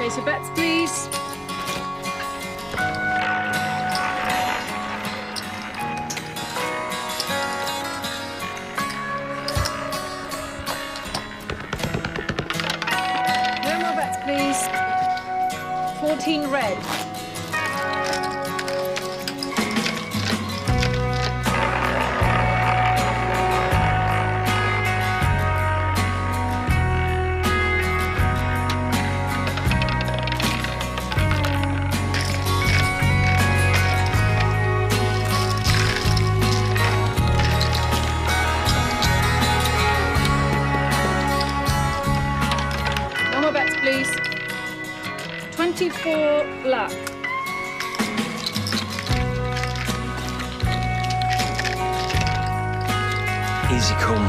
Place your bets, please. No more bets, please. 14 red. No more bets, please. 24 black. Easy come.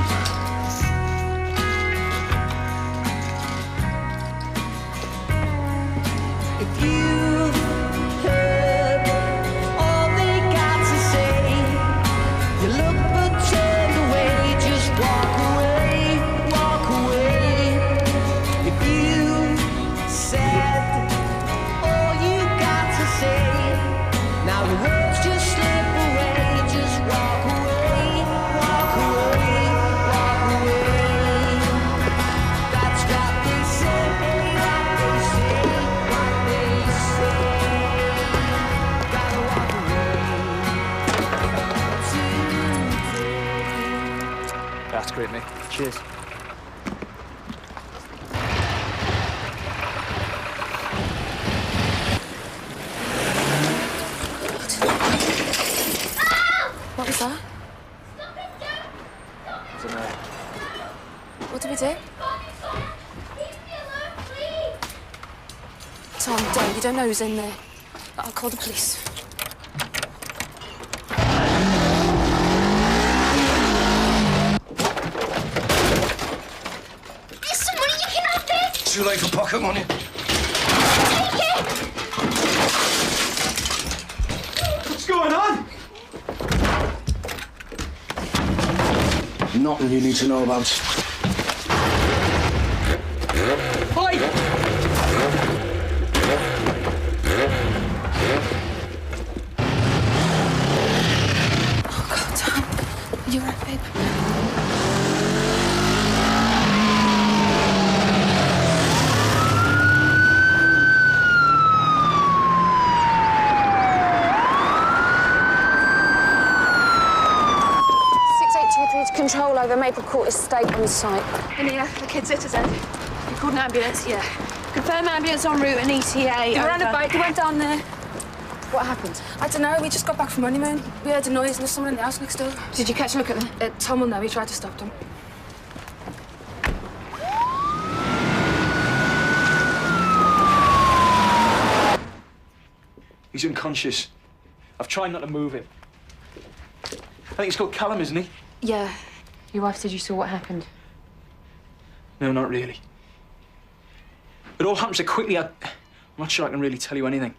If you heard all they got to say, you look but turn away, just walk away, walk away. If you said all you got to say, now the words just slip away, just walk away, walk away, walk away. That's what they say, what they say, what they say. Gotta walk away today. That's great, mate. Cheers. What was that? What did we do? Tom, don't. You don't know who's in there. I'll call the police. There's some money you can have this! Too late for pocket money. Take it! What's going on? Nothing you need to know about. Oh, God, Tom. You all right, babe? To control over Maple Court Estate on site. In here, the kid's hit his head. You called an ambulance? Yeah. Confirm ambulance en route and ETA. You were on a bike, you went down there. What happened? I don't know, we just got back from honeymoon. We heard a noise and there's someone in the house next door. Did you catch a look at them? Tom will know, he tried to stop them. He's unconscious. I've tried not to move him. I think he's called Callum, isn't he? Yeah. Your wife said you saw what happened. No, not really. It all happened so quickly, I'm not sure I can really tell you anything.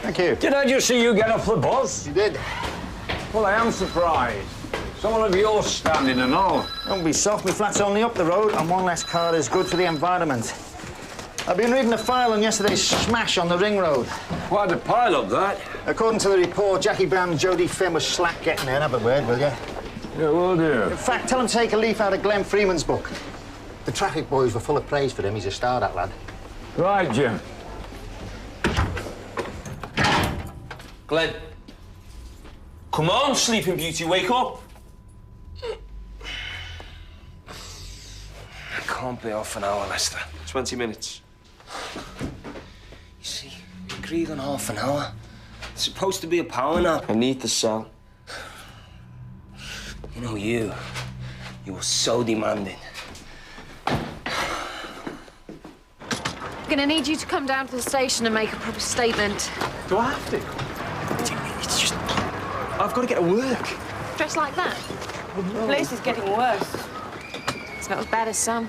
Thank you. Did I just see you get off the bus? You did. Well, I am surprised. Someone of yours standing and all. Don't be soft. My flat's only up the road, and one less car is good for the environment. I've been reading the file on yesterday's smash on the ring road. Quite a pile up, that. According to the report, Jackie Brown and Jodie Finn was slack getting there. Have a word, will you? Yeah, will do. In fact, tell him to take a leaf out of Glenn Freeman's book. The traffic boys were full of praise for him. He's a star, that lad. Right, Jim. Glenn. Come on, Sleeping Beauty, wake up. Come can't be half an hour, Lester. 20 minutes. You see, we agreed on half an hour. It's supposed to be a power nap. I need the cell. You know, you were so demanding. I'm gonna need you to come down to the station and make a proper statement. Do I have to? It's just... I've got to get to work. Dressed like that? The place is getting worse. It's not as bad as some.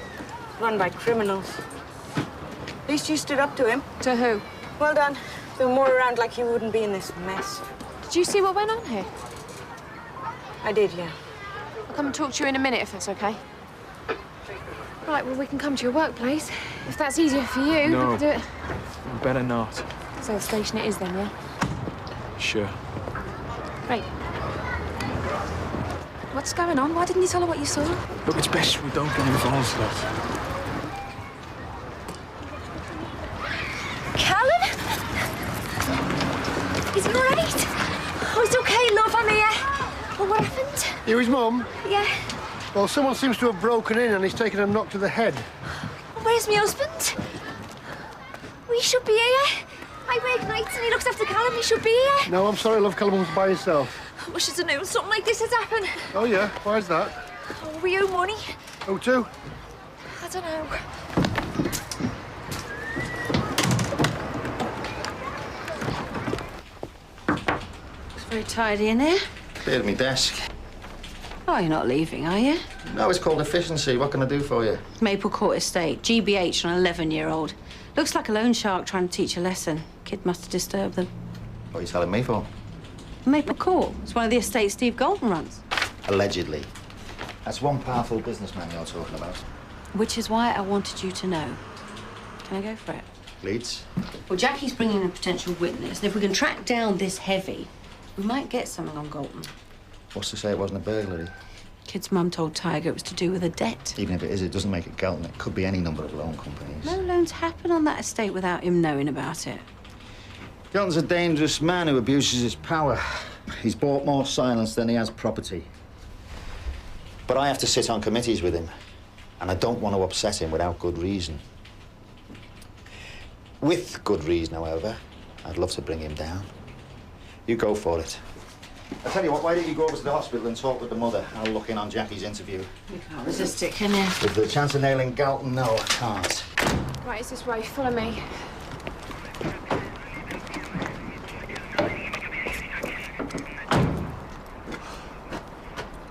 Run by criminals. At least you stood up to him. To who? Well done. If there were more around, like you wouldn't be in this mess. Did you see what went on here? I did, yeah. I'll come and talk to you in a minute, if that's okay. Right, well, we can come to your workplace. If that's easier for you, No. we can do it. Better not. So the station it is then, yeah? Sure. Great. What's going on? Why didn't you tell her what you saw? Look, it's best we don't get involved, love. Callum? Is he all right? Oh, it's okay, love, I'm here. Oh, what happened? You his mum? Yeah. Well, someone seems to have broken in and he's taken a knock to the head. Where's my husband? We should be here. I work nights and he looks after Callum. He should be here. No, I'm sorry, love. Callum was by himself. I wish I'd known something like this had happened. Oh, yeah? Why's that? Oh, we owe money. Who to? I don't know. It's very tidy in here. Cleared at my desk. Oh, you're not leaving, are you? No, it's called efficiency. What can I do for you? Maple Court Estate, GBH on an 11-year-old. Looks like a loan shark trying to teach a lesson. Kid must have disturbed them. What are you telling me for? Maple Court. It's one of the estates Steve Golden runs. Allegedly. That's one powerful businessman you're talking about. Which is why I wanted you to know. Can I go for it? Leeds? Well, Jackie's bringing in a potential witness, and if we can track down this heavy, we might get something on Galton. What's to say it wasn't a burglary? Kid's mum told Tiger it was to do with a debt. Even if it is, it doesn't make it Galton. It could be any number of loan companies. No loans happen on that estate without him knowing about it. Galton's a dangerous man who abuses his power. He's bought more silence than he has property. But I have to sit on committees with him, and I don't want to upset him without good reason. With good reason, however, I'd love to bring him down. You go for it. I tell you what, why don't you go over to the hospital and talk with the mother? I'll look in on Jackie's interview. You can't resist it, can you? With the chance of nailing Galton, no, I can't. Right, it's this way. Follow me.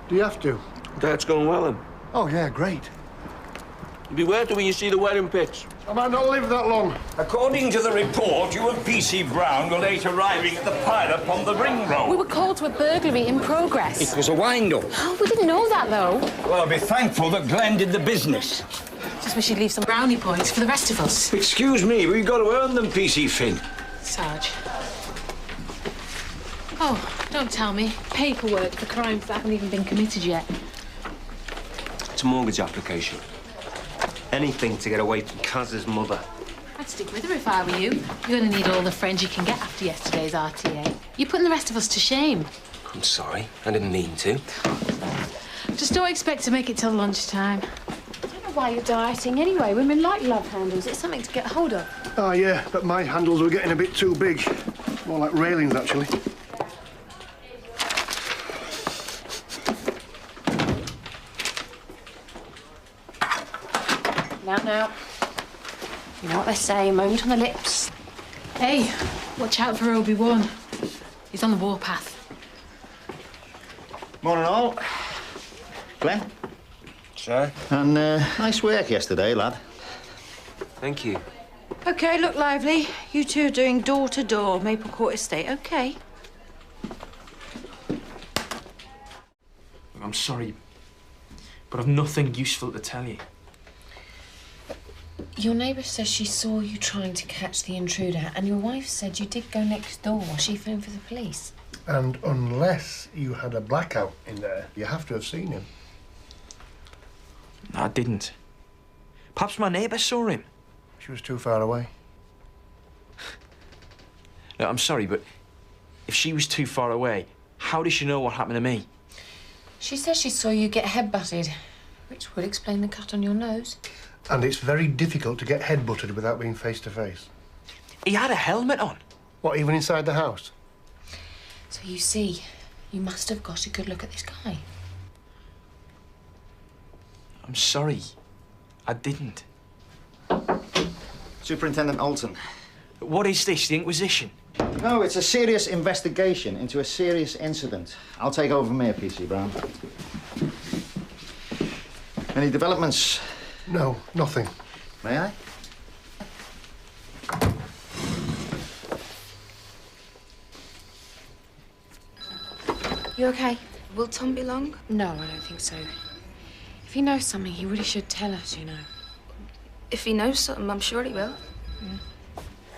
Do you have to? Dad's going well, then. Oh, yeah, great. Beware till when you see the wedding pitch. I might not live that long. According to the report, you and PC Brown were late arriving at the pileup on the ring road. We were called to a burglary in progress. It was a wind-up. Oh, we didn't know that, though. Well, be thankful that Glenn did the business. Just wish you'd leave some brownie points for the rest of us. Excuse me, we've got to earn them, PC Finn. Sarge. Oh, don't tell me. Paperwork for crimes that haven't even been committed yet. It's a mortgage application. Anything to get away from Kaz's mother. I'd stick with her if I were you. You're going to need all the friends you can get after yesterday's RTA. You're putting the rest of us to shame. I'm sorry. I didn't mean to. Just don't expect to make it till lunchtime. I don't know why you're dieting anyway. Women like love handles. It's something to get hold of. Oh, yeah, but my handles were getting a bit too big. More like railings, actually. Now. You know what they say, a moment on the lips. Hey, watch out for Obi-Wan. He's on the warpath. Morning, all. Glenn? Sir? And nice work yesterday, lad. Thank you. OK, look lively. You two are doing door-to-door, Maple Court Estate, OK? I'm sorry, but I've nothing useful to tell you. Your neighbour says she saw you trying to catch the intruder, and your wife said you did go next door. She phoned for the police. And unless you had a blackout in there, you have to have seen him. No, I didn't. Perhaps my neighbour saw him. She was too far away. No, I'm sorry, but if she was too far away, how does she know what happened to me? She says she saw you get headbutted. Which would explain the cut on your nose. And it's very difficult to get head butted without being face to face. He had a helmet on. What, even inside the house? So you see, you must have got a good look at this guy. I'm sorry. I didn't. Superintendent Alton. What is this, the Inquisition? No, it's a serious investigation into a serious incident. I'll take over from here, PC Brown. Any developments? No, nothing. May I? You okay? Will Tom be long? No, I don't think so. If he knows something, he really should tell us, you know. If he knows something, I'm sure he will.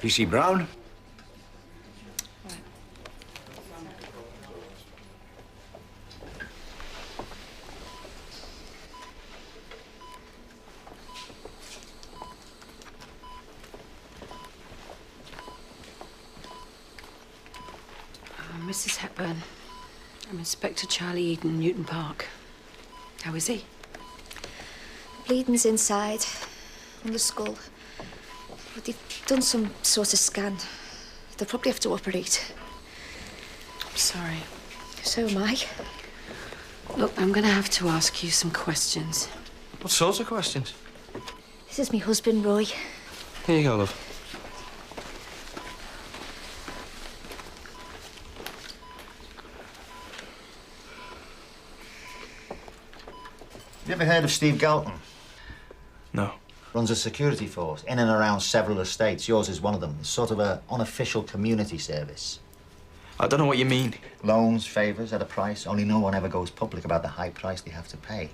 PC Brown? Mrs. Hepburn. I'm Inspector Charlie Eden, Newton Park. How is he? Bleeding's inside, on the skull. But they've done some sort of scan. They'll probably have to operate. I'm sorry. So am I. Look, I'm going to have to ask you some questions. What sorts of questions? This is my husband, Roy. Here you go, love. You ever heard of Steve Galton? No. Runs a security force in and around several estates. Yours is one of them. It's sort of an unofficial community service. I don't know what you mean. Loans, favours at a price. Only no one ever goes public about the high price they have to pay.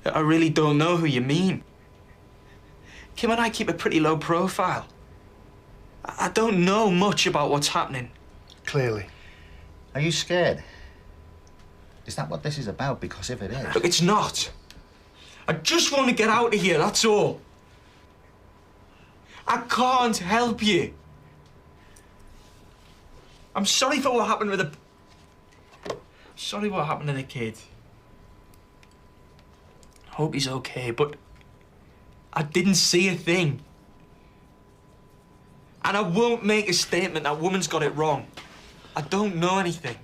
I really don't know who you mean. Kim and I keep a pretty low profile. I don't know much about what's happening. Clearly. Are you scared? Is that what this is about? Because if it is... Look, it's not. I just want to get out of here, that's all. I can't help you. I'm sorry for what happened with the... Sorry what happened to the kid. I hope he's okay, but I didn't see a thing. And I won't make a statement that woman's got it wrong. I don't know anything.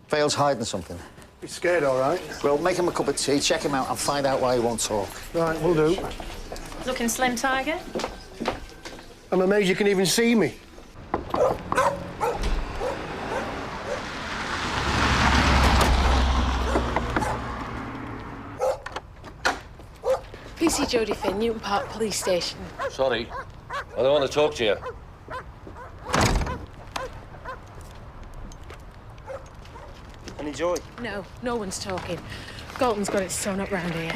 Vale's hiding something. He's scared, all right. Well, make him a cup of tea, check him out, and find out why he won't talk. Right, we'll do. Looking slim, Tiger? I'm amazed you can even see me. PC Jodie Finn, Newton Park Police Station. Sorry, I don't want to talk to you. Any joy? No, no one's talking. Galton's got it sewn up round here.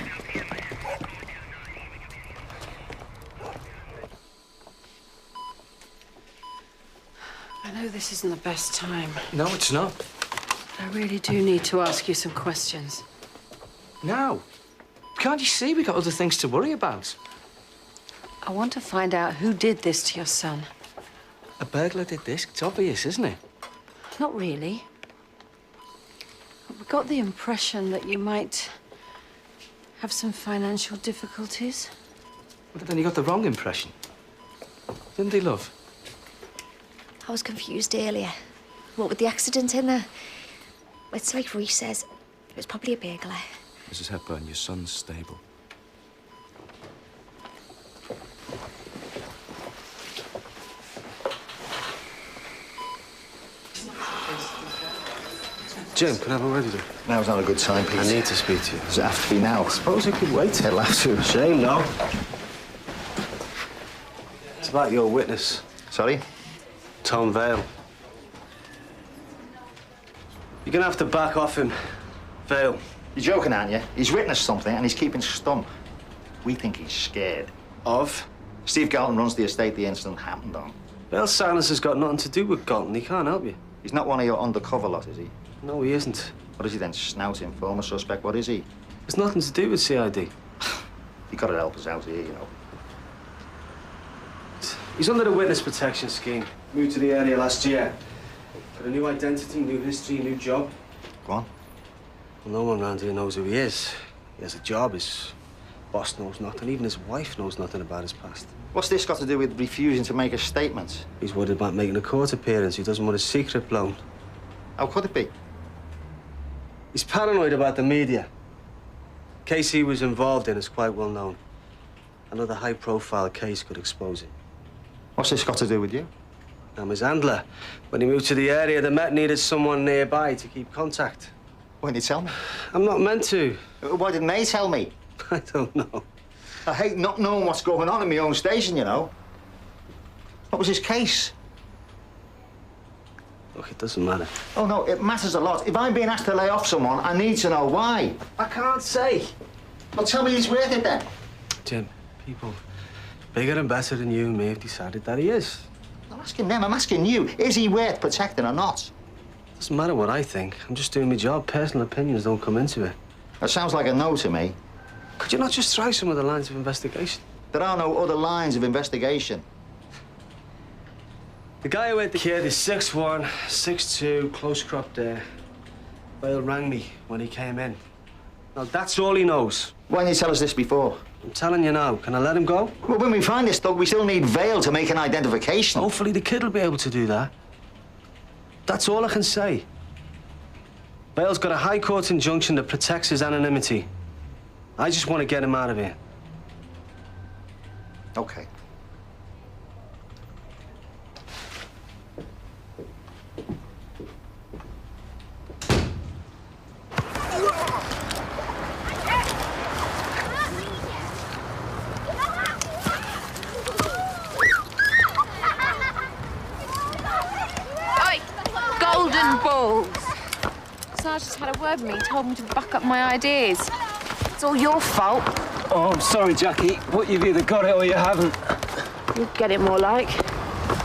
I know this isn't the best time. No, it's not. I really do need to ask you some questions. No. Can't you see we got other things to worry about? I want to find out who did this to your son. A burglar did this. It's obvious, isn't it? Not really. We got the impression that you might have some financial difficulties. But then you got the wrong impression. Didn't he, love? I was confused earlier. What with the accident in there? It's like Rhys says. It was probably a burglar. Mrs. Hepburn, your son's stable. Jim, can I have a word with you? Now's not a good time, Pete. I need to speak to you. Does it have to be now? Suppose it could wait. It'll have to. Shame, no. It's about your witness. Sorry? Tom Vale. You're gonna have to back off him. Vale. You're joking, aren't you? He's witnessed something and he's keeping stum. We think he's scared. Of? Steve Galton runs the estate the incident happened on. Vale's silence has got nothing to do with Galton. He can't help you. He's not one of your undercover lot, is he? No, he isn't. What is he then? Snouting, former suspect? What is he? It's nothing to do with CID. You gotta help us out here, you know. He's under the witness protection scheme. Moved to the area last year. Got a new identity, new history, new job. Go on. Well, no one around here knows who he is. He has a job, his boss knows nothing, even his wife knows nothing about his past. What's this got to do with refusing to make a statement? He's worried about making a court appearance. He doesn't want his secret blown. How could it be? He's paranoid about the media. The case he was involved in is quite well known. Another high-profile case could expose him. What's this got to do with you? I'm his handler. When he moved to the area, the Met needed someone nearby to keep contact. Why didn't you tell me? I'm not meant to. Why didn't they tell me? I don't know. I hate not knowing what's going on in my own station, you know. What was his case? Look, it doesn't matter. Oh, no, it matters a lot. If I'm being asked to lay off someone, I need to know why. I can't say. Well, tell me he's worth it, then. Jim, people bigger and better than you and me have decided that he is. I'm asking them, I'm asking you. Is he worth protecting or not? Doesn't matter what I think. I'm just doing my job. Personal opinions don't come into it. That sounds like a no to me. Could you not just try some of the lines of investigation? There are no other lines of investigation. The guy who had the kid is 6'1", 6'2", close cropped there. Bale rang me when he came in. Now, that's all he knows. Why didn't you tell us this before? I'm telling you now. Can I let him go? Well, when we find this thug, we still need Vale to make an identification. Hopefully the kid will be able to do that. That's all I can say. Bale's got a high court injunction that protects his anonymity. I just want to get him out of here. Okay. Oi! Golden balls! Sarge just had a word with me. He told me to back up my ideas. It's all your fault. Oh, I'm sorry, Jackie, but you've either got it or you haven't. You'll get it more like.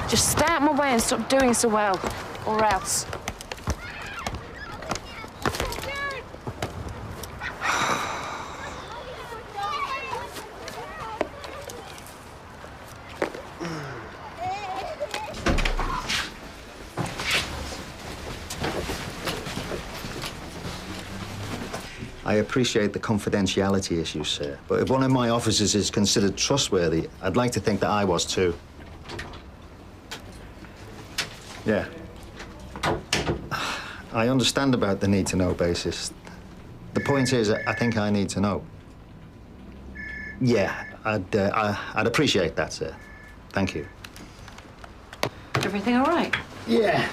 Just stay out my way and stop doing so well. Or else. I appreciate the confidentiality issues, sir. But if one of my officers is considered trustworthy, I'd like to think that I was too. Yeah. I understand about the need-to-know basis. The point is, I think I need to know. Yeah, I'd appreciate that, sir. Thank you. Everything all right? Yeah.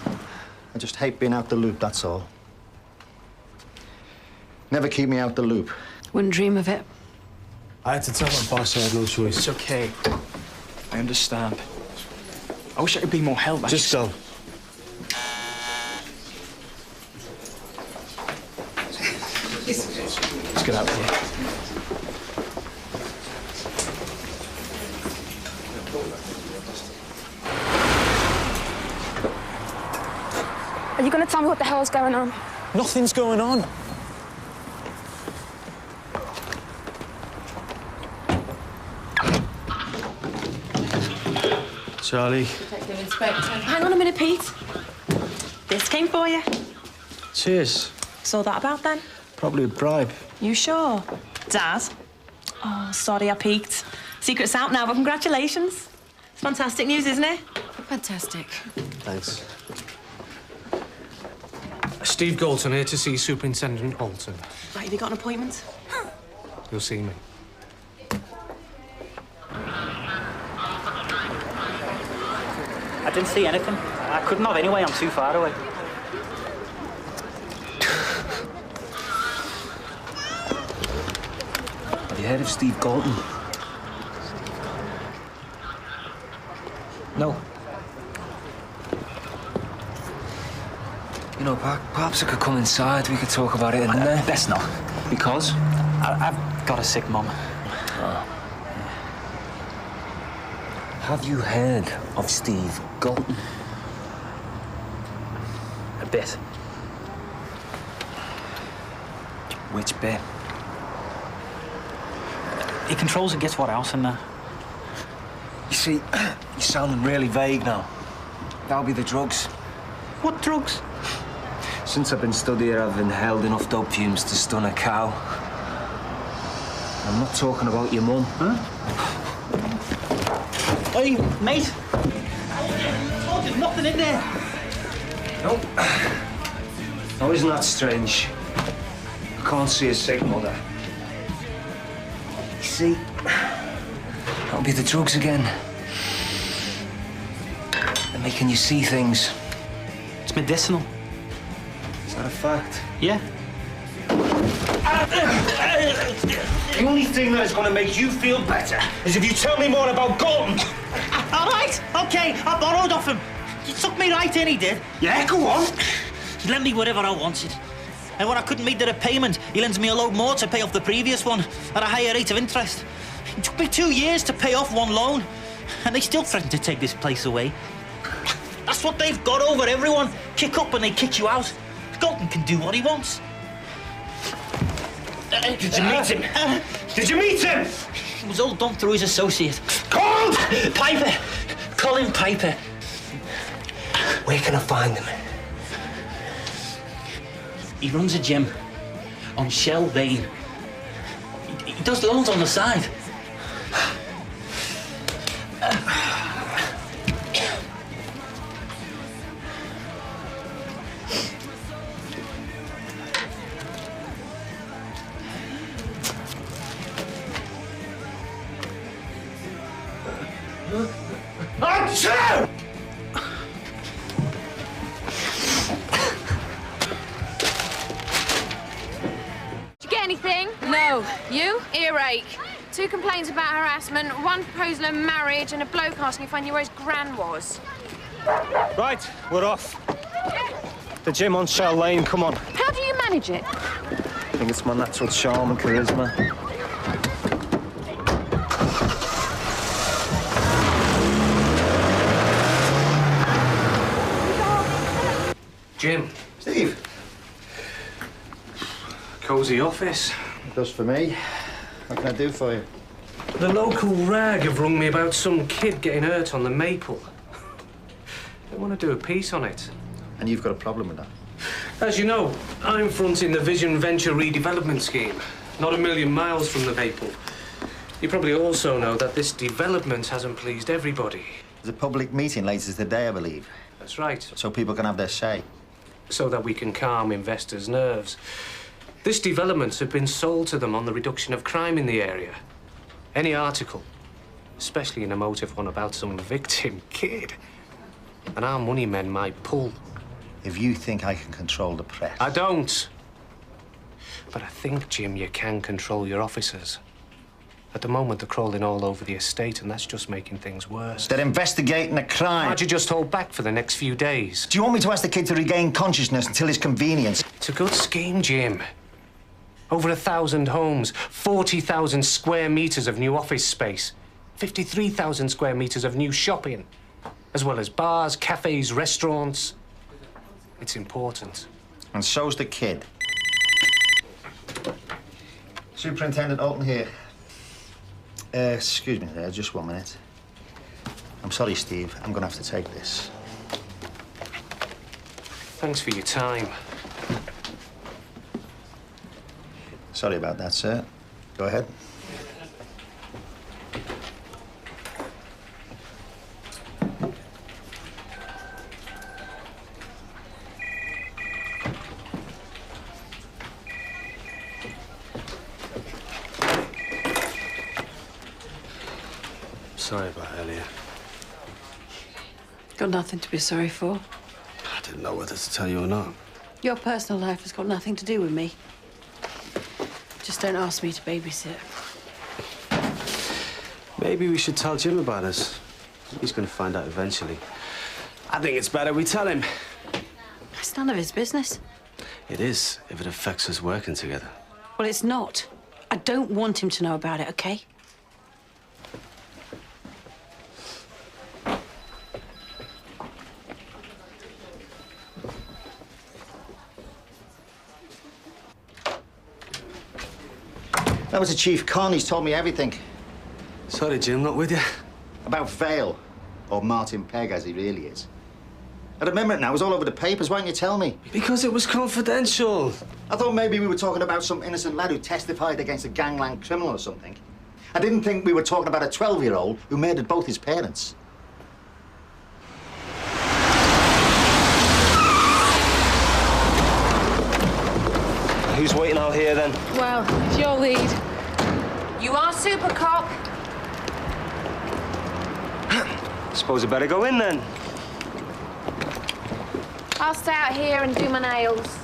I just hate being out the loop, that's all. Never keep me out the loop. Wouldn't dream of it. I had to tell my boss I had no choice. It's okay. I understand. I wish I could be more help. Just go. Let's get out of here. Are you going to tell me what the hell's going on? Nothing's going on. Charlie. Detective Inspector. Hang on a minute, Pete. This came for you. Cheers. So that about then? Probably a bribe. You sure? Dad? Oh, sorry I peeked. Secret's out now, but congratulations. It's fantastic news, isn't it? Fantastic. Thanks. Steve Galton here to see Superintendent Alton. Right, have you got an appointment? You'll see me. I didn't see anything. I couldn't have anyway, I'm too far away. Have you heard of Steve Galton? No. You know, perhaps I could come inside. We could talk about it in there. Best not. Because? I've got a sick mum. Oh. Have you heard of Steve Galton? A bit. Which bit? He controls and gets what else in there. You see, you're sounding really vague now. That'll be the drugs. What drugs? Since I've been stood here, I've inhaled enough dope fumes to stun a cow. I'm not talking about your mum. Huh? Hey, mate. Oh, there's nothing in there. No. Oh, isn't that strange? I can't see a signal there. You see, that'll be the drugs again. They're making you see things. It's medicinal. Is that a fact? Yeah. The only thing that is going to make you feel better is if you tell me more about Galton. All right, okay, I borrowed off him. He took me right in, he did. Yeah, go on. He lent me whatever I wanted. And when I couldn't meet the repayment, he lends me a load more to pay off the previous one at a higher rate of interest. It took me 2 years to pay off one loan, and they still threaten to take this place away. That's what they've got over everyone. Kick up and they kick you out. Galton can do what he wants. Did you meet him? Did you meet him? It was all done through his associate. Called? Piper. Colin Piper. Where can I find him? He runs a gym on Shell Lane. He does loans on the side. Achoo! Did you get anything? No. You? Earache. 2 complaints about harassment, 1 proposal of marriage, and a bloke asking if I knew where his gran was. Right, we're off. The gym on Shell Lane, come on. How do you manage it? I think it's my natural charm and charisma. Jim. Steve. Cosy office. Just for me. What can I do for you? The local rag have rung me about some kid getting hurt on the Maple. They want to do a piece on it. And you've got a problem with that? As you know, I'm fronting the Vision Venture redevelopment scheme, not a million miles from the Maple. You probably also know that this development hasn't pleased everybody. There's a public meeting later today, I believe. That's right. So people can have their say. So that we can calm investors' nerves. This development have been sold to them on the reduction of crime in the area. Any article, especially an emotive one about some victim kid, and our money men might pull. If you think I can control the press... I don't. But I think, Jim, you can control your officers. At the moment, they're crawling all over the estate, and that's just making things worse. They're investigating a crime. Why'd you just hold back for the next few days? Do you want me to ask the kid to regain consciousness until his convenience? It's a good scheme, Jim. Over 1,000 homes, 40,000 square meters of new office space, 53,000 square meters of new shopping, as well as bars, cafes, restaurants. It's important. And so's the kid. Superintendent Alton here. Excuse me there, just 1 minute. I'm sorry, Steve. I'm going to have to take this. Thanks for your time. Sorry about that, sir. Go ahead. Sorry about earlier. Got nothing to be sorry for. I didn't know whether to tell you or not. Your personal life has got nothing to do with me. Just don't ask me to babysit. Maybe we should tell Jim about us. He's going to find out eventually. I think it's better we tell him. It's none of his business. It is, if it affects us working together. Well, it's not. I don't want him to know about it, okay? That was the Chief Con. He's told me everything. Sorry, Jim, not with you. About Vale, or Martin Pegg, as he really is. I remember it now. It was all over the papers. Why didn't you tell me? Because it was confidential. I thought maybe we were talking about some innocent lad who testified against a gangland criminal or something. I didn't think we were talking about a 12-year-old who murdered both his parents. Who's waiting out here, then? Well, it's your lead. You are super cop. Suppose I better go in, then. I'll stay out here and do my nails.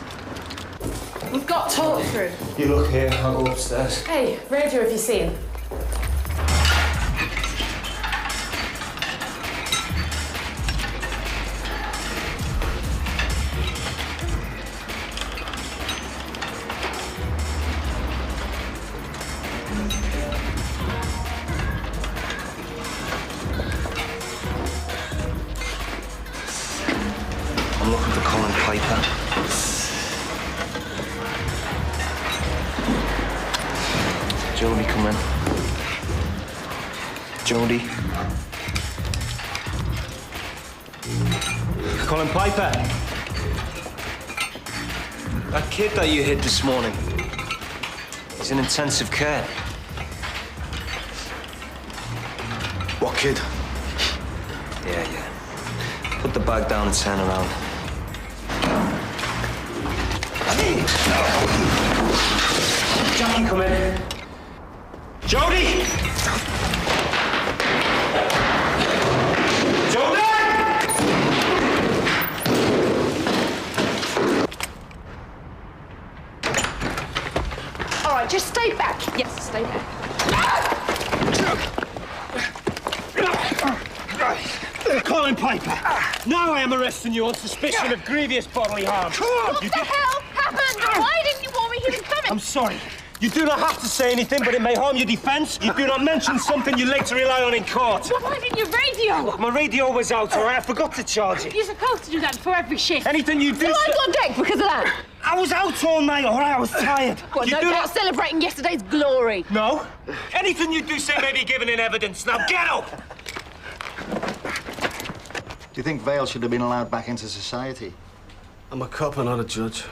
We've got talk through. You look here, I'll go upstairs. Hey, Radio, have you seen? I'm looking for Colin Piper. Jodie, come in. Jodie. Colin Piper. That kid that you hit this morning, he's in intensive care. What kid? Yeah. Put the bag down and turn around. Jackie, come in. Jodie! Jodie! All right, just stay back. Yes, stay back. Colin Piper, now I am arresting you on suspicion of grievous bodily harm. What the hell happened? Why didn't you warn me he was coming? I'm sorry. You do not have to say anything, but it may harm your defence. You do not mention something you later rely on in court. Well, why didn't you radio? Look, my radio was out, all right? I forgot to charge it. You're supposed to do that for every shift. Anything you do... So I got decked because of that? I was out all night, all right? I was tired. Well, no doubt celebrating yesterday's glory. No. Anything you do say may be given in evidence. Now get up! Do you think Vale should have been allowed back into society? I'm a cop and not a judge. Do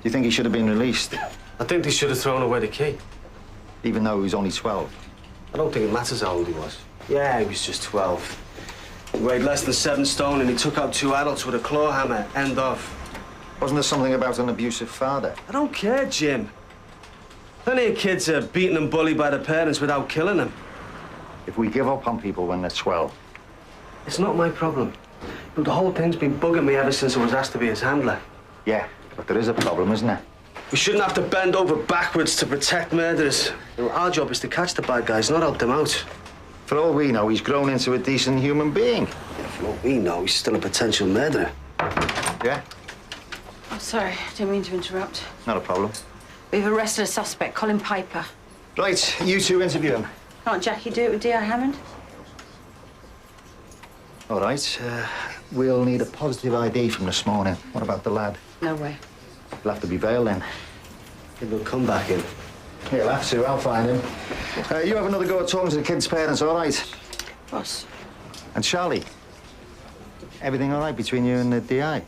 you think he should have been released? I think they should have thrown away the key. Even though he was only 12? I don't think it matters how old he was. Yeah, he was just 12. He weighed less than 7 stone and he took out 2 adults with a claw hammer. End of. Wasn't there something about an abusive father? I don't care, Jim. Plenty of kids are beaten and bullied by their parents without killing them. If we give up on people when they're 12... It's not my problem. But the whole thing's been bugging me ever since I was asked to be his handler. Yeah, but there is a problem, isn't there? We shouldn't have to bend over backwards to protect murderers. Our job is to catch the bad guys, not help them out. For all we know, he's grown into a decent human being. For all we know, he's still a potential murderer. Yeah? I'm sorry, didn't mean to interrupt. Not a problem. We've arrested a suspect, Colin Piper. Right, you two interview him. Can't Jackie do it with D.I. Hammond? All right, we'll need a positive ID from this morning. What about the lad? No way. He'll have to be Vale then. He'll come back in. He'll have to, I'll find him. You have another go at talking to the kid's parents, all right? Boss. And Charlie, everything all right between you and the DI?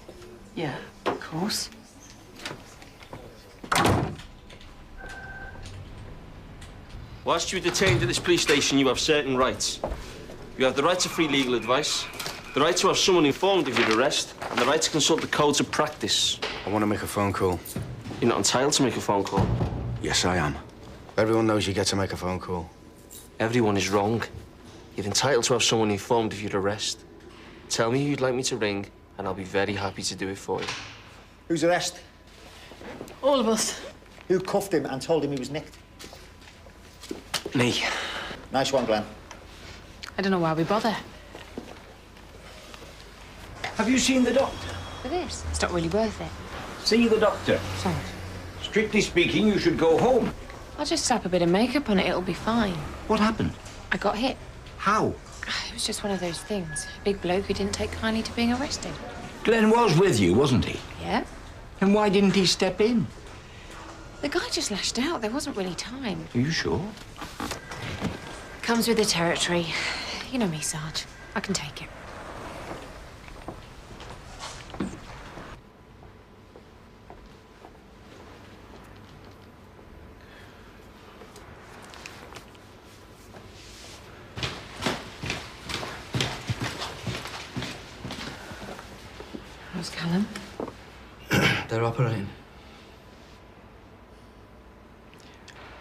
Yeah, of course. Whilst you're detained at this police station, you have certain rights. You have the right to free legal advice, the right to have someone informed of your arrest, and the right to consult the codes of practice. I want to make a phone call. You're not entitled to make a phone call. Yes, I am. Everyone knows you get to make a phone call. Everyone is wrong. You're entitled to have someone informed of your arrest. Tell me who you'd like me to ring, and I'll be very happy to do it for you. Whose arrest? All of us. Who cuffed him and told him he was nicked? Me. Nice one, Glenn. I don't know why we bother. Have you seen the doctor? For this, it's not really worth it. See the doctor. Sorry. Strictly speaking, you should go home. I'll just slap a bit of makeup on it, it'll be fine. What happened? I got hit. How? It was just one of those things. A big bloke who didn't take kindly to being arrested. Glenn was with you, wasn't he? Yeah? And why didn't he step in? The guy just lashed out. There wasn't really time. Are you sure? Comes with the territory. You know me, Sarge. I can take it. They're operating.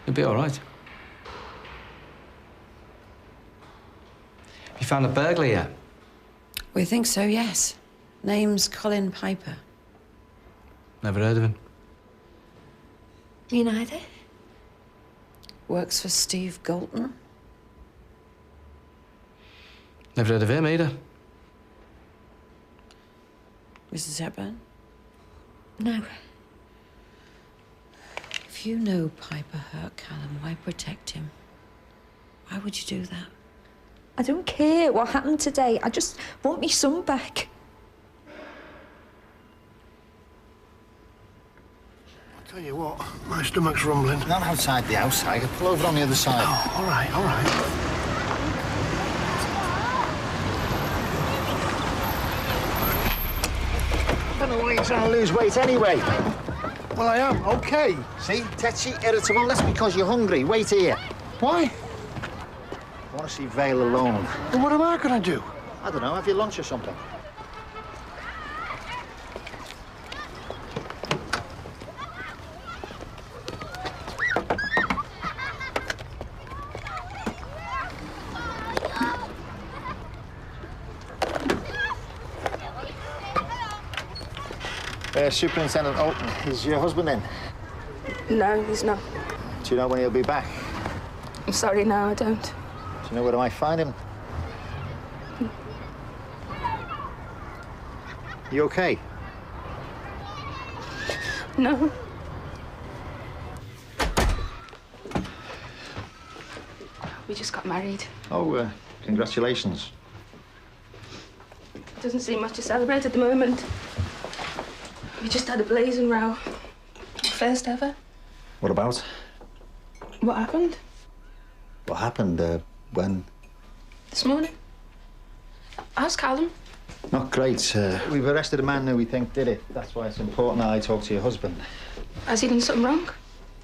You'll be all right. You found a burglar yet? We think so, yes. Name's Colin Piper. Never heard of him. Me neither. Works for Steve Galton. Never heard of him either. Mrs. Hepburn? No. If you know Piper hurt Callum, why protect him? Why would you do that? I don't care what happened today. I just want my son back. I'll tell you what, my stomach's rumbling. Not outside the house, I could pull over on the other side. Oh, all right, all right. I don't know why you're trying to lose weight anyway. Well, I am, okay. See, tetchy, irritable, that's because you're hungry. Wait here. Why? I want to see Vale alone. Well, what am I going to do? I don't know, have your lunch or something. Superintendent Alton, is your husband in? No, he's not. Do you know when he'll be back? I'm sorry, no, I don't. Do you know where I might find him? You okay? No. We just got married. Oh, congratulations. Doesn't seem much to celebrate at the moment. We just had a blazing row. First ever. What about? What happened? What happened, when? This morning. How's Callum? Not great. We've arrested a man who we think did it. That's why it's important that I talk to your husband. Has he done something wrong?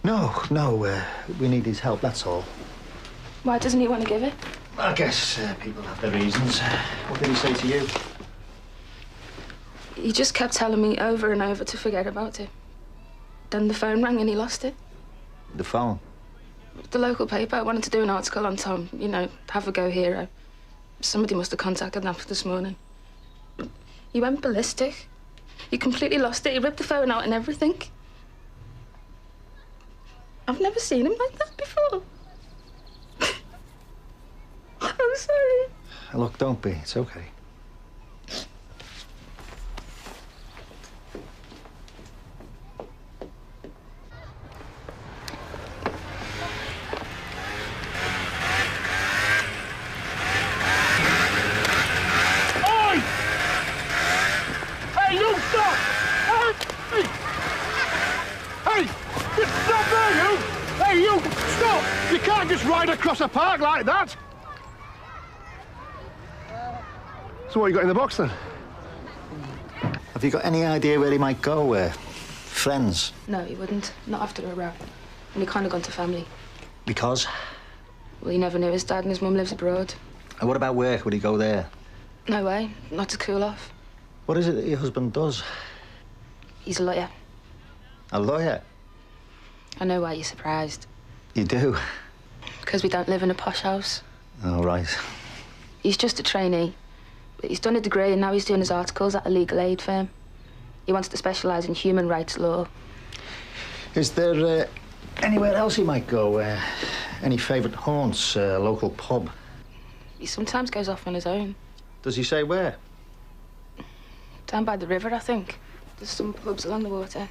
No, we need his help, that's all. Why doesn't he want to give it? I guess people have their reasons. What did he say to you? He just kept telling me over and over to forget about it. Then the phone rang and he lost it. The phone? The local paper wanted to do an article on Tom, you know, have a go hero. Somebody must have contacted them this morning. He went ballistic. He completely lost it. He ripped the phone out and everything. I've never seen him like that before. I'm sorry. Look, don't be. It's okay. You can't just ride across a park like that. So what you got in the box, then? Have you got any idea where he might go? Friends? No, he wouldn't. Not after a row. And he kind of gone to family. Because? Well, he never knew his dad and his mum lives abroad. And what about work? Would he go there? No way. Not to cool off. What is it that your husband does? He's a lawyer. A lawyer? I know why you're surprised. You do? Because we don't live in a posh house. Oh, right. He's just a trainee. But he's done a degree and now he's doing his articles at a legal aid firm. He wants to specialise in human rights law. Is there anywhere else he might go? Any favourite haunts? Local pub? He sometimes goes off on his own. Does he say where? Down by the river, I think. There's some pubs along the water.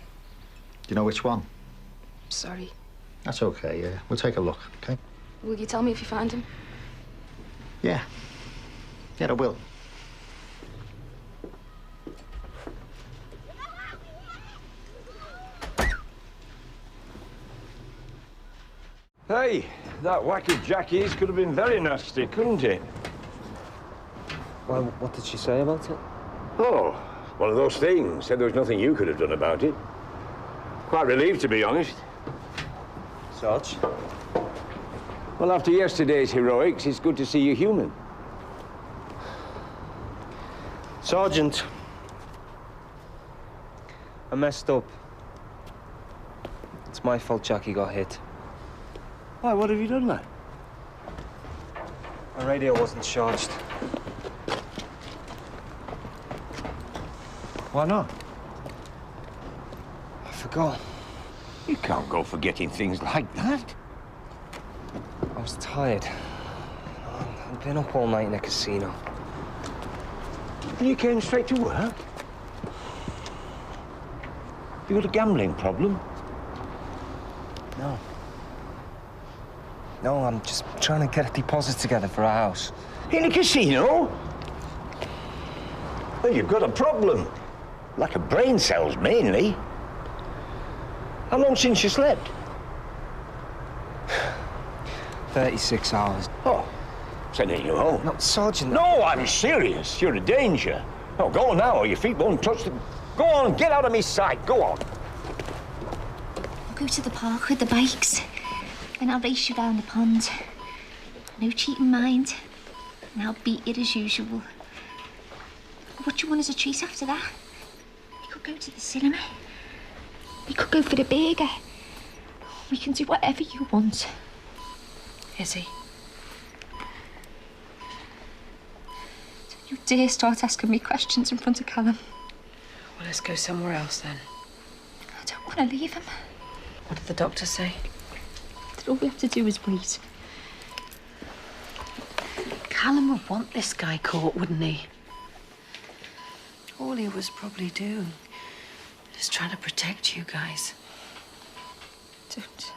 Do you know which one? Sorry. That's okay, we'll take a look, okay? Will you tell me if you find him? Yeah. Yeah, I will. Hey, that wacky Jackie's could have been very nasty, couldn't it? Well, what did she say about it? Oh, one of those things. Said there was nothing you could have done about it. Quite relieved, to be honest. Sarge? Well, after yesterday's heroics, it's good to see you human. Sergeant, I messed up. It's my fault Jackie got hit. Why, what have you done, lad? My radio wasn't charged. Why not? I forgot. You can't go forgetting things like that. I was tired. I'd been up all night in a casino. And you came straight to work? You got a gambling problem? No. No, I'm just trying to get a deposit together for a house. In a casino? Well, you've got a problem. Lack of brain cells, mainly. How long since you slept? 36 hours. Oh, sending you home. No, Sergeant. No, I'm serious. You're a danger. Oh, go on now, or your feet won't touch the... Go on, get out of my sight. Go on. I'll go to the park with the bikes. Then I'll race you down the pond. No cheating mind. And I'll beat you as usual. What do you want as a treat after that? We could go to the cinema. We could go for the burger. We can do whatever you want. Izzy. Don't you dare start asking me questions in front of Callum. Well, let's go somewhere else then. I don't want to leave him. What did the doctor say? That all we have to do is wait. Callum would want this guy caught, wouldn't he? All he was probably doing is trying to protect you guys. Don't.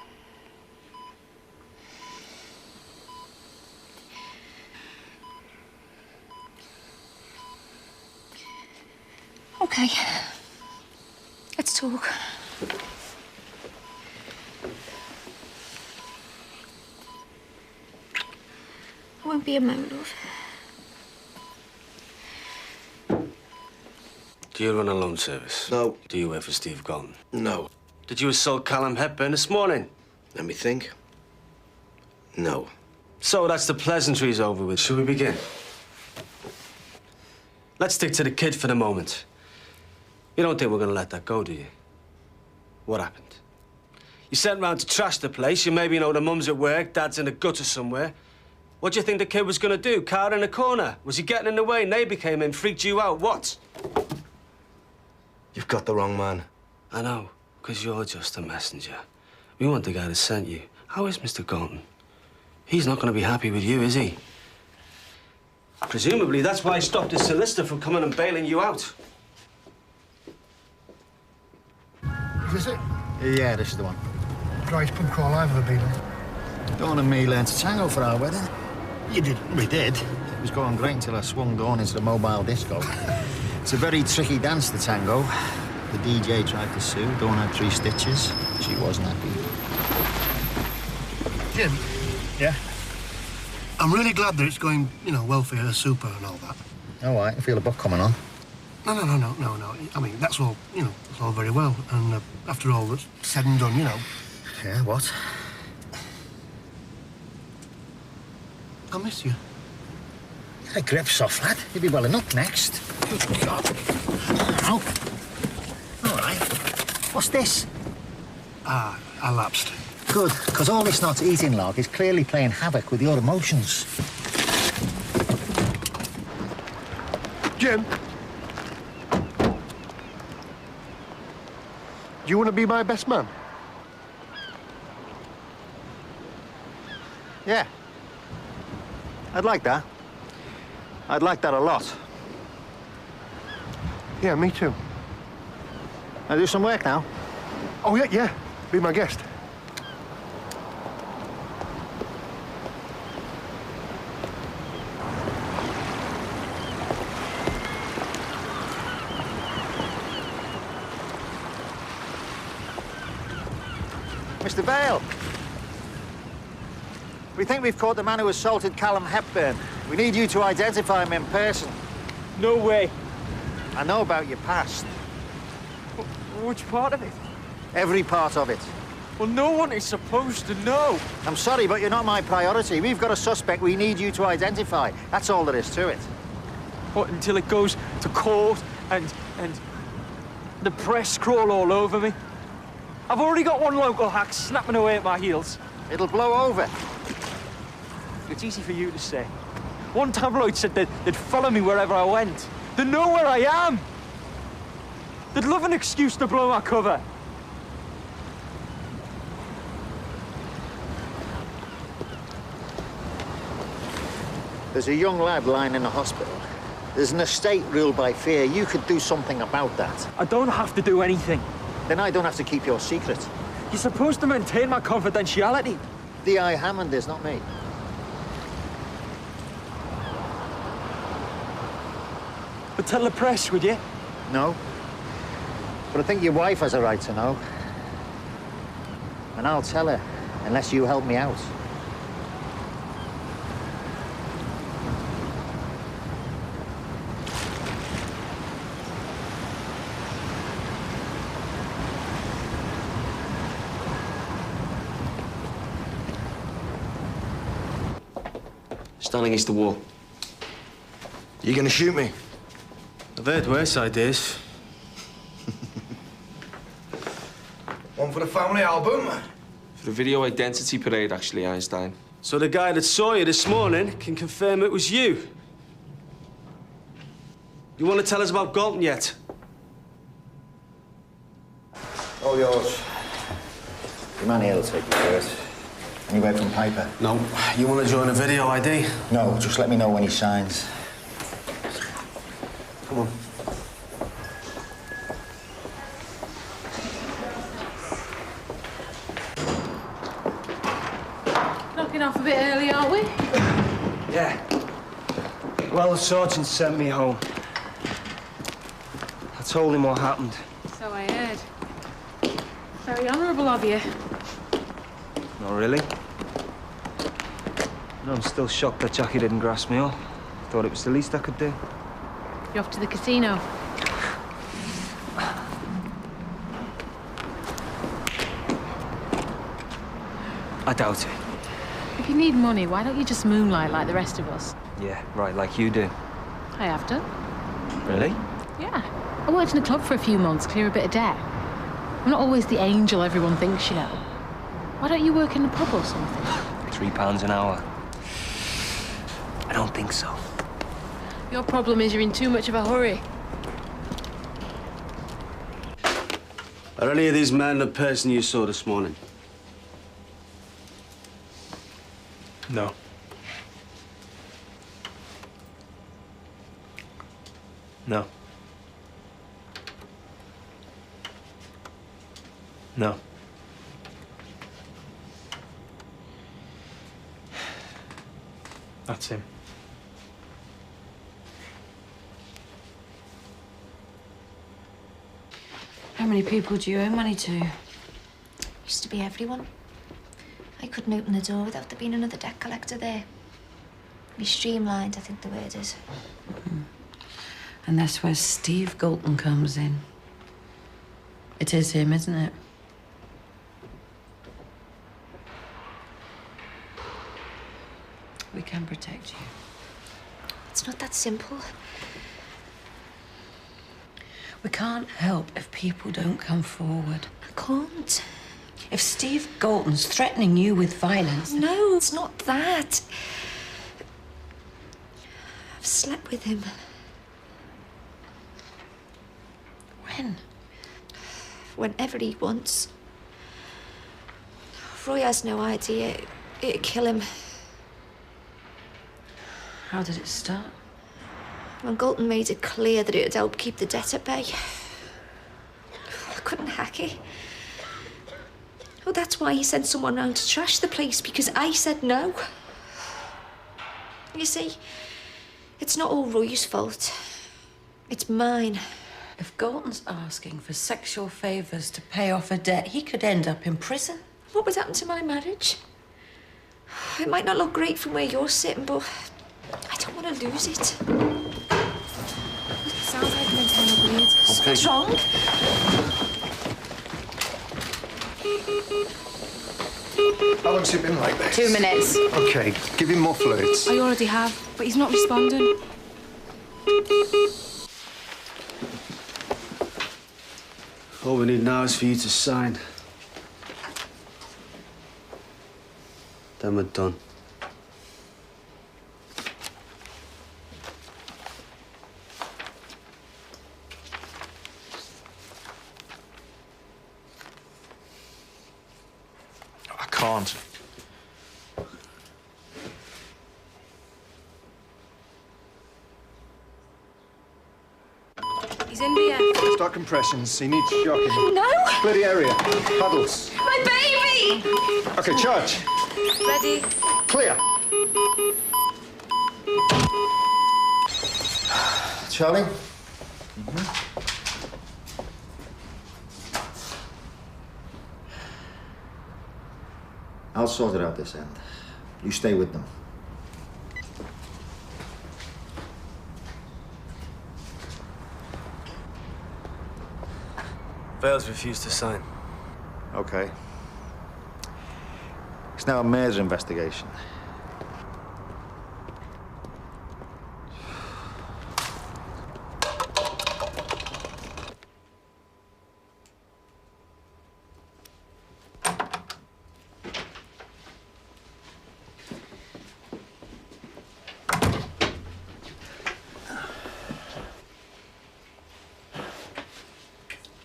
Okay. Let's talk. I won't be a moment, love. Do you run a loan service? No. Do you work for Steve Galton? No. Did you assault Callum Hepburn this morning? Let me think. No. So that's the pleasantries over with. Shall we begin? Let's stick to the kid for the moment. You don't think we're gonna let that go, do you? What happened? You sent round to trash the place. You maybe know the mum's at work, dad's in the gutter somewhere. What do you think the kid was gonna do? Cower in a corner? Was he getting in the way? Neighbour came in, freaked you out. What? You've got the wrong man. I know, because you're just a messenger. We want the guy that sent you. How is Mr. Galton? He's not going to be happy with you, is he? Presumably, that's why he stopped his solicitor from coming and bailing you out. Is this it? Yeah, this is the one. Driest pub crawl I've ever been in. Dawn and me learned to tango for our wedding. You did? We did. It was going great until I swung Dawn into the mobile disco. It's a very tricky dance, the tango. The DJ tried to sue. Dawn had 3 stitches. She wasn't happy. Jim? Yeah? I'm really glad that it's going, you know, well for her super and all that. All right, I feel a book coming on. No. I mean, that's all, you know, it's all very well. And after all that's said and done, you know. Yeah, what? I miss you. Get a grip, soft lad. You'll be well enough next. Good God. Ow. All right. What's this? I lapsed. Good, because all this not eating log is clearly playing havoc with your emotions. Jim? Do you want to be my best man? Yeah. I'd like that. I'd like that a lot. Yeah, me too. I do some work now. Oh, yeah. Be my guest. Mr. Vale. We think we've caught the man who assaulted Callum Hepburn. We need you to identify him in person. No way. I know about your past. Which part of it? Every part of it. Well, no one is supposed to know. I'm sorry, but you're not my priority. We've got a suspect we need you to identify. That's all there is to it. What, until it goes to court and... the press crawl all over me. I've already got one local hack snapping away at my heels. It'll blow over. It's easy for you to say. One tabloid said they'd follow me wherever I went. They know where I am. They'd love an excuse to blow my cover. There's a young lad lying in the hospital. There's an estate ruled by fear. You could do something about that. I don't have to do anything. Then I don't have to keep your secret. You're supposed to maintain my confidentiality. D.I. Hammond is, not me. But tell the press, would you? No. But I think your wife has a right to know. And I'll tell her, unless you help me out. Stand against the wall. You gonna shoot me? I've heard worse ideas. One for the family album? For the video identity parade, actually, Einstein. So the guy that saw you this morning can confirm it was you? You want to tell us about Galton yet? All yours. Your man here will take you through it. Anywhere from Piper? No. You want to join a video ID? No, just let me know when he signs. Come on. Knocking off a bit early, aren't we? Yeah. Well, the sergeant sent me home. I told him what happened. So I heard. Very honourable of you. Not really. And I'm still shocked that Jackie didn't grasp me up. Thought it was the least I could do. You're off to the casino. I doubt it. If you need money, why don't you just moonlight like the rest of us? Yeah, right, like you do. I have done. Really? Yeah. I worked in a club for a few months, clear a bit of debt. I'm not always the angel everyone thinks, you know. Why don't you work in a pub or something? £3 an hour. I don't think so. Your problem is you're in too much of a hurry. Are any of these men the person you saw this morning? No. No. No. That's him. How many people do you owe money to? Used to be everyone. I couldn't open the door without there being another debt collector there. Be streamlined, I think the word is. And that's where Steve Galton comes in. It is him, isn't it? We can protect you. It's not that simple. We can't help if people don't come forward. I can't. If Steve Galton's threatening you with violence... No, it's not that. I've slept with him. When? Whenever he wants. Roy has no idea. It'd kill him. How did it start? When Galton made it clear that it would help keep the debt at bay. I couldn't hack it. Oh, that's why he sent someone round to trash the place, because I said no. You see, it's not all Roy's fault. It's mine. If Galton's asking for sexual favours to pay off a debt, he could end up in prison. What would happen to my marriage? It might not look great from where you're sitting, but I don't want to lose it. It sounds like an internal bleed. Okay. What's wrong? How long's it been like this? 2 minutes. Okay, give him more fluids. I already have, but he's not responding. All we need now is for you to sign. Then we're done. I can't. He's in BF. Start compressions. He needs shocking. No! Clear the area. Puddles. My baby! Okay, charge. Ready? Clear. Charlie? I'll sort it out this end. You stay with them. Vale's refused to sign. Okay. It's now a murder investigation.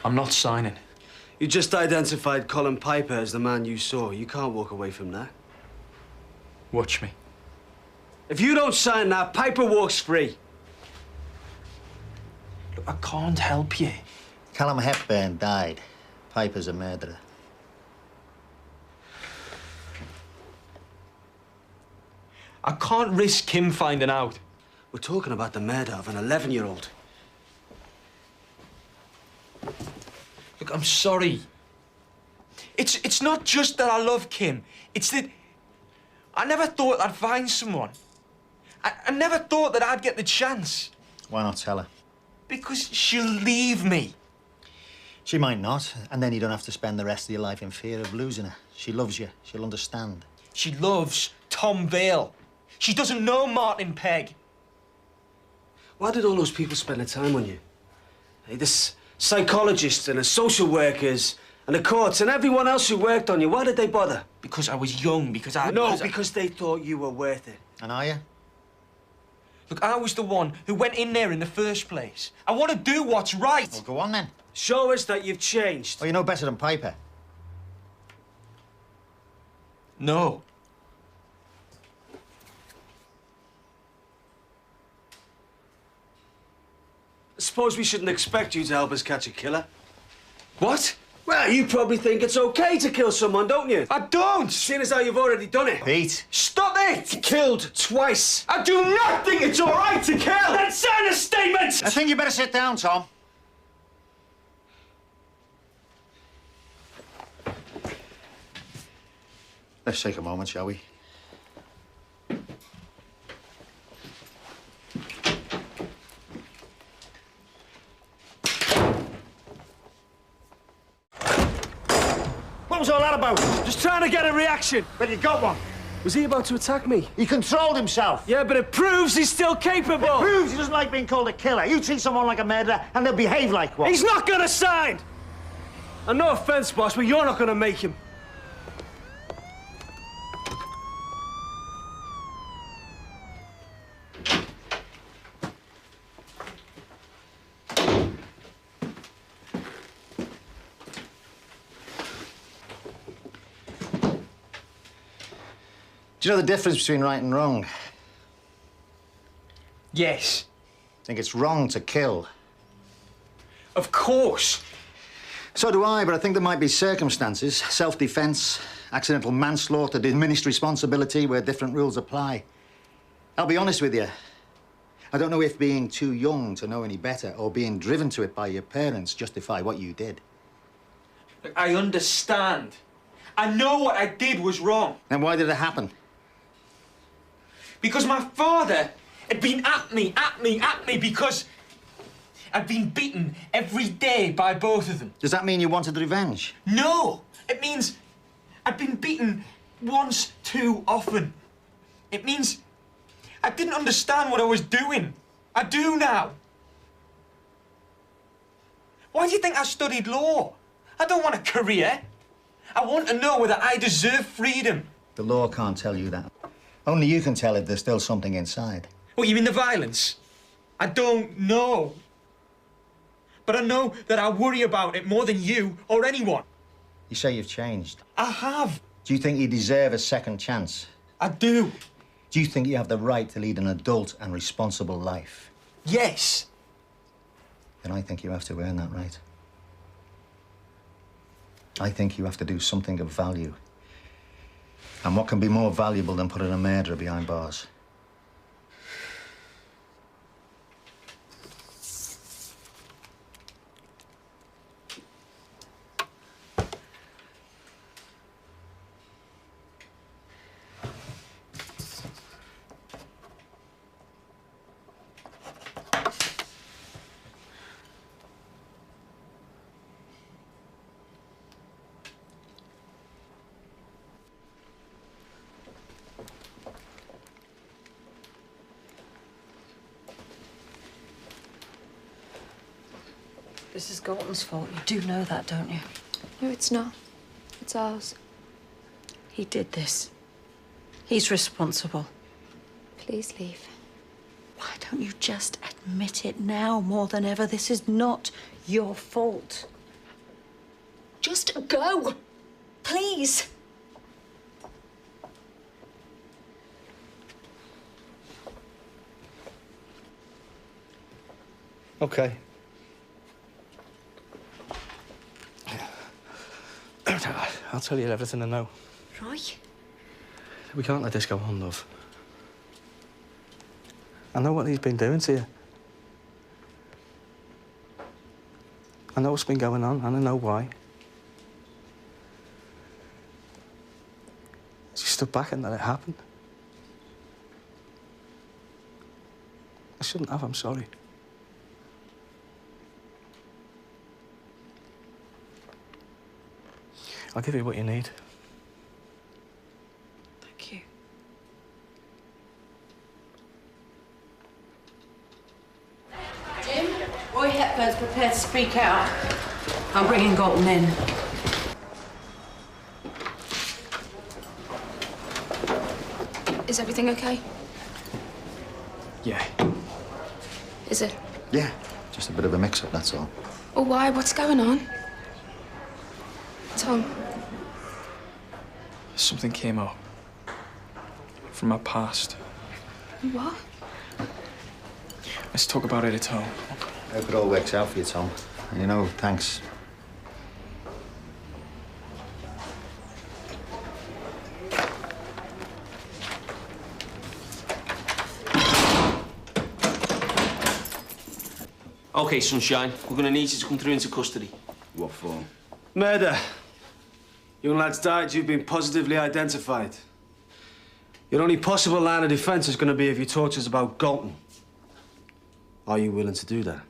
I'm not signing. You just identified Colin Piper as the man you saw. You can't walk away from that. Watch me. If you don't sign that, Piper walks free. Look, I can't help you. Callum Hepburn died. Piper's a murderer. I can't risk him finding out. We're talking about the murder of an 11-year-old. Look, I'm sorry. It's not just that I love Kim. It's that I never thought I'd find someone. I never thought that I'd get the chance. Why not tell her? Because she'll leave me. She might not, and then you don't have to spend the rest of your life in fear of losing her. She loves you. She'll understand. She loves Tom Vale. She doesn't know Martin Pegg. Why did all those people spend their time on you? Hey, this psychologists and the social workers and the courts and everyone else who worked on you, why did they bother? Because I was young, because because they thought you were worth it. And are you? Look, I was the one who went in there in the first place. I want to do what's right. Well, go on then. Show us that you've changed. Oh, you know better than Piper. No. I suppose we shouldn't expect you to help us catch a killer. What? Well, you probably think it's okay to kill someone, don't you? I don't! Seeing as how you've already done it. Pete. Stop it! Killed twice. I do not think it's all right to kill! Then sign a statement! I think you better sit down, Tom. Let's take a moment, shall we? What was all that about? Just trying to get a reaction. But you got one. Was he about to attack me? He controlled himself. Yeah, but it proves he's still capable. It proves he doesn't like being called a killer. You treat someone like a murderer and they'll behave like one. He's not gonna sign! And no offense, boss, but you're not gonna make him. Do you know the difference between right and wrong? Yes. I think it's wrong to kill. Of course. So do I, but I think there might be circumstances, self-defense, accidental manslaughter, diminished responsibility, where different rules apply. I'll be honest with you. I don't know if being too young to know any better or being driven to it by your parents justify what you did. Look, I understand. I know what I did was wrong. Then why did it happen? Because my father had been at me because I'd been beaten every day by both of them. Does that mean you wanted revenge? No! It means I'd been beaten once too often. It means I didn't understand what I was doing. I do now. Why do you think I studied law? I don't want a career. I want to know whether I deserve freedom. The law can't tell you that. Only you can tell if there's still something inside. What, you mean the violence? I don't know. But I know that I worry about it more than you or anyone. You say you've changed. I have. Do you think you deserve a second chance? I do. Do you think you have the right to lead an adult and responsible life? Yes. Then I think you have to earn that right. I think you have to do something of value. And what can be more valuable than putting a murderer behind bars? This is Galton's fault. You do know that, don't you? No, it's not. It's ours. He did this. He's responsible. Please leave. Why don't you just admit it now more than ever? This is not your fault. Just go. Please. Okay. I'll tell you everything I know. Roy? We can't let this go on, love. I know what he's been doing to you. I know what's been going on, and I know why. She stood back and let it happen. I shouldn't have, I'm sorry. I'll give you what you need. Thank you. Jim, Roy Hepburn's prepared to speak out. I'm bringing Galton in. Is everything okay? Yeah. Is it? Yeah, just a bit of a mix-up, that's all. Oh, why? What's going on? Tom. Something came up. From my past. What? Let's talk about it at home. I hope it all works out for you, Tom. And you know, thanks. OK, Sunshine, we're going to need you to come through into custody. What for? Murder. Young lad's died, you've been positively identified. Your only possible line of defence is going to be if you talk to us about Galton. Are you willing to do that?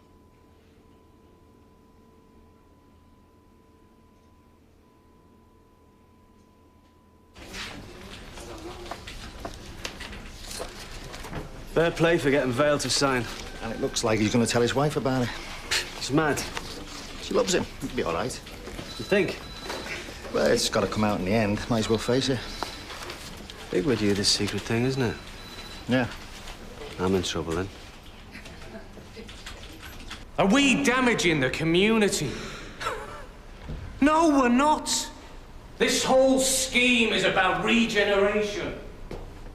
Fair play for getting Vale to sign. And it looks like he's going to tell his wife about it. He's mad. She loves him. He'll be all right. You think? Well, it's got to come out in the end. Might as well face it. Big with you, this secret thing, isn't it? Yeah. I'm in trouble, then. Are we damaging the community? No, we're not. This whole scheme is about regeneration,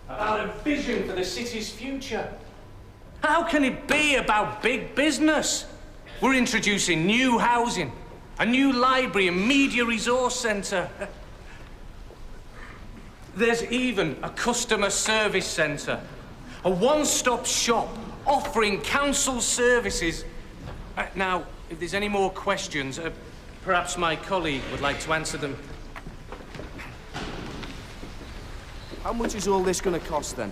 about a vision for the city's future. How can it be about big business? We're introducing new housing, a new library and media resource centre. There's even a customer service centre, a one-stop shop offering council services. Now, if there's any more questions, perhaps my colleague would like to answer them. How much is all this going to cost, then?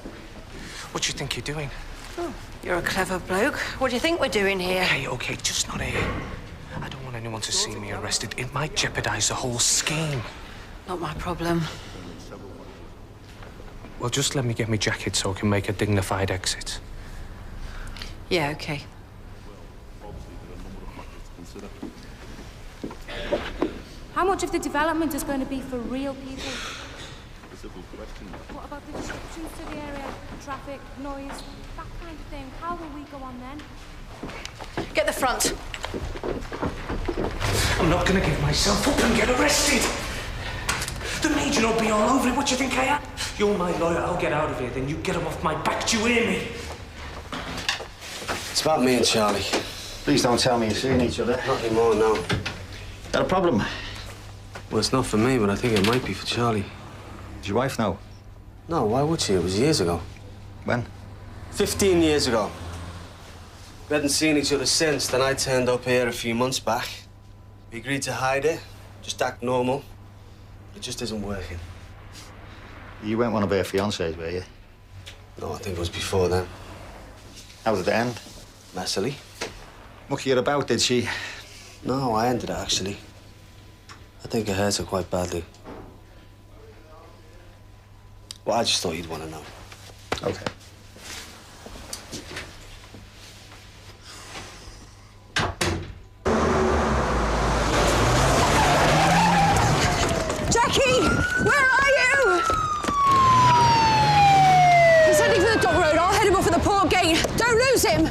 What do you think you're doing? Oh, you're a clever bloke. What do you think we're doing here? Hey, OK, just not here. I don't want anyone to see me arrested. It might jeopardise the whole scheme. Not my problem. Well, just let me get my jacket so I can make a dignified exit. Yeah, OK. How much of the development is going to be for real people? What about the disruptions to the area? Traffic, noise, that kind of thing. How will we go on then? Get the front. I'm not gonna give myself up and get arrested. The Major will be all over it. What do you think I am? You're my lawyer. I'll get out of here. Then you get him off my back. Do you hear me? It's about me and Charlie. Please don't tell me you're seeing each other. Not anymore, no. Got a problem? Well, it's not for me, but I think it might be for Charlie. Does your wife know? No, why would she? It was years ago. When? 15 years ago. We hadn't seen each other since. Then I turned up here a few months back. We agreed to hide it, just act normal. It just isn't working. You weren't one of her fiancés, were you? No, I think it was before then. How did it end? Messily. Muck you about, did she? No, I ended it, actually. I think it hurt her quite badly. Well, I just thought you'd want to know. Okay. Jackie! Where are you? He's heading for the dock road. I'll head him off at the port gate. Don't lose him!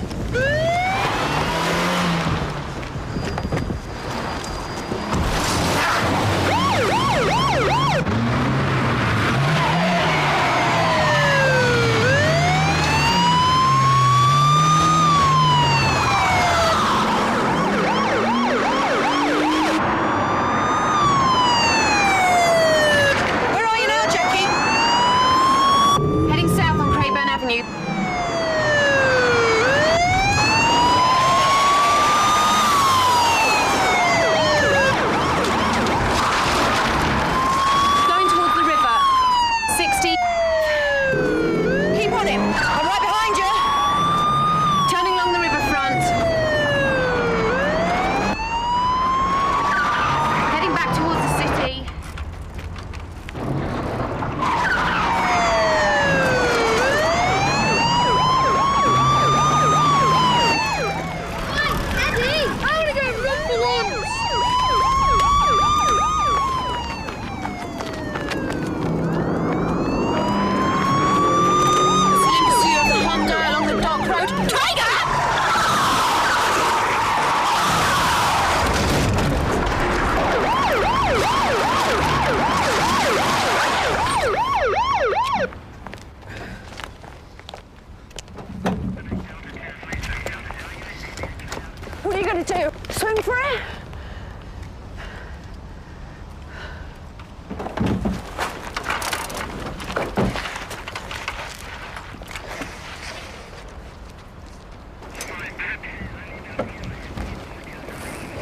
What are you going to do? Swim for it?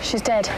She's dead.